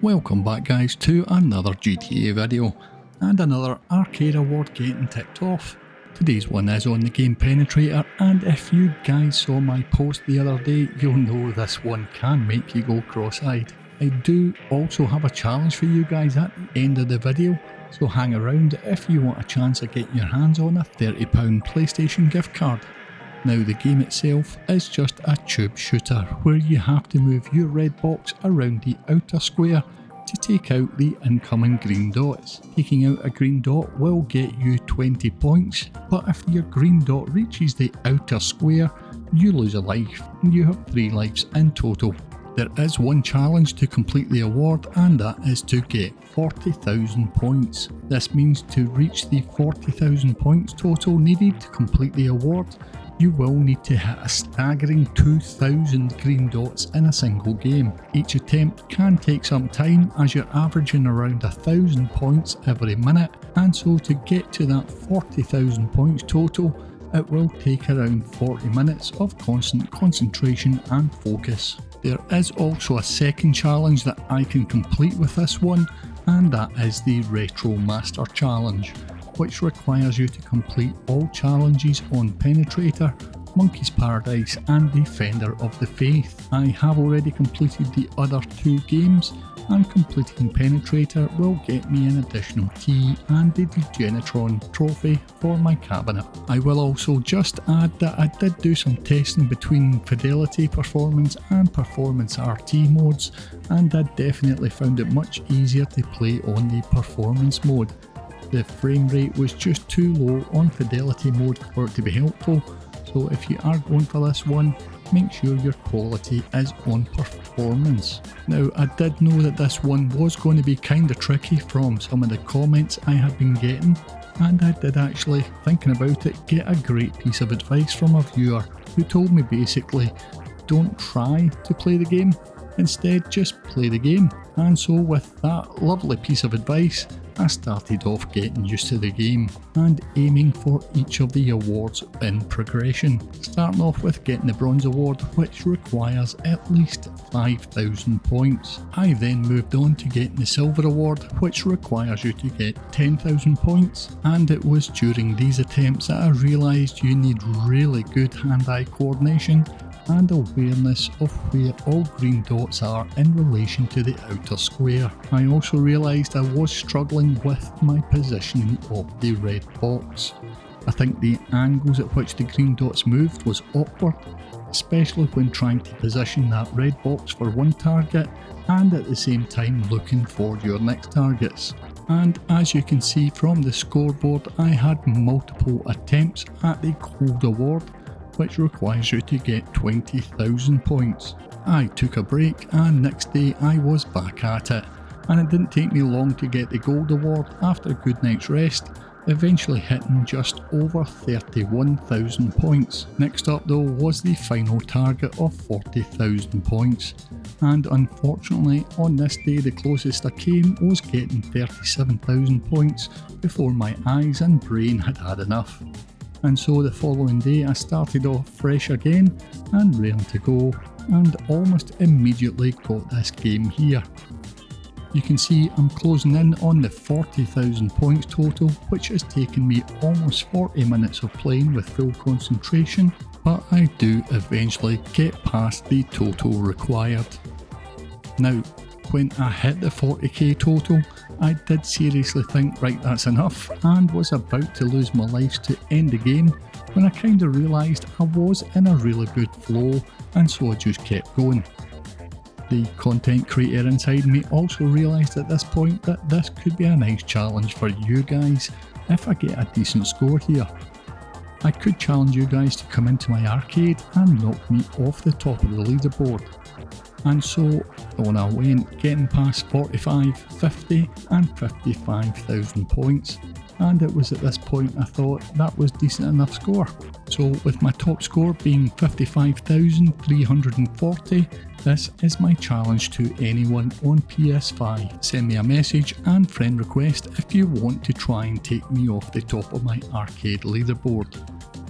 Welcome back guys to another GTA video, and another arcade award getting ticked off. Today's one is on the game Penetrator, and if you guys saw my post the other day, you'll know this one can make you go cross-eyed. I do also have a challenge for you guys at the end of the video, so hang around if you want a chance of getting your hands on a £30 PlayStation gift card. Now the game itself is just a tube shooter where you have to move your red box around the outer square to take out the incoming green dots. Taking out a green dot will get you 20 points, but if your green dot reaches the outer square, you lose a life and you have 3 lives in total. There is one challenge to complete the award, and that is to get 40,000 points. This means to reach the 40,000 points total needed to complete the award, you will need to hit a staggering 2,000 green dots in a single game. Each attempt can take some time as you're averaging around 1,000 points every minute, and so to get to that 40,000 points total, it will take around 40 minutes of constant concentration and focus. There is also a second challenge that I can complete with this one, and that is the Retro Master Challenge, which requires you to complete all challenges on Penetrator, Monkey's Paradise and Defender of the Faith. I have already completed the other 2 games, and completing Penetrator will get me an additional key and the Degenatron Trophy for my cabinet. I will also just add that I did do some testing between Fidelity, Performance and Performance RT modes, and I definitely found it much easier to play on the Performance mode. The frame rate was just too low on Fidelity mode for it to be helpful, so if you are going for this one, make sure your quality is on Performance. Now I did know that this one was going to be kinda tricky from some of the comments I had been getting, and I did actually, thinking about it, get a great piece of advice from a viewer who told me basically, don't try to play the game, instead just play the game. And so with that lovely piece of advice, I started off getting used to the game and aiming for each of the awards in progression, starting off with getting the bronze award, which requires at least 5,000 points. I then moved on to getting the silver award, which requires you to get 10,000 points, and it was during these attempts that I realised you need really good hand-eye coordination and awareness of where all green dots are in relation to the outer square. I also realised I was struggling with my positioning of the red box. I think the angles at which the green dots moved was awkward, especially when trying to position that red box for one target and at the same time looking for your next targets. And as you can see from the scoreboard, I had multiple attempts at the gold award, which requires you to get 20,000 points. I took a break, and next day I was back at it, and it didn't take me long to get the gold award after a good night's rest, eventually hitting just over 31,000 points. Next up though was the final target of 40,000 points, and unfortunately on this day the closest I came was getting 37,000 points before my eyes and brain had had enough. And so the following day I started off fresh again and raring to go, and almost immediately got this game here. You can see I'm closing in on the 40,000 points total, which has taken me almost 40 minutes of playing with full concentration, but I do eventually get past the total required. Now, when I hit the 40k total, I did seriously think, right, that's enough, and was about to lose my lives to end the game when I kinda realised I was in a really good flow, and so I just kept going. The content creator inside me also realised at this point that this could be a nice challenge for you guys if I get a decent score here. I could challenge you guys to come into my arcade and knock me off the top of the leaderboard. And so on I went, getting past 45, 50 and 55,000 points, and it was at this point I thought that was decent enough score. So with my top score being 55,340, this is my challenge to anyone on PS5. Send me a message and friend request if you want to try and take me off the top of my arcade leaderboard.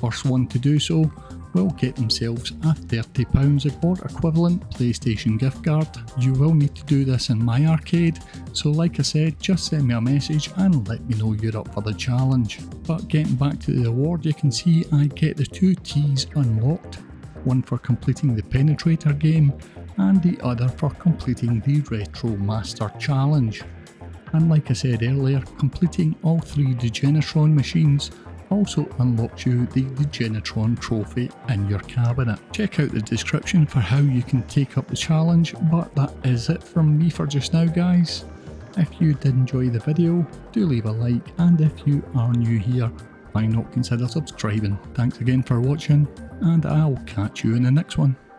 First one to do so will get themselves a £30 or equivalent PlayStation gift card. You will need to do this in my arcade, so like I said, just send me a message and let me know you're up for the challenge. But getting back to the award, you can see I get the 2 T's unlocked, one for completing the Penetrator game and the other for completing the Retro Master Challenge. And like I said earlier, completing all 3 Degenatron machines also unlocks you the Degenatron Trophy in your cabinet. Check out the description for how you can take up the challenge, but that is it from me for just now, guys. If you did enjoy the video, do leave a like, and if you are new here, why not consider subscribing. Thanks again for watching, and I'll catch you in the next one.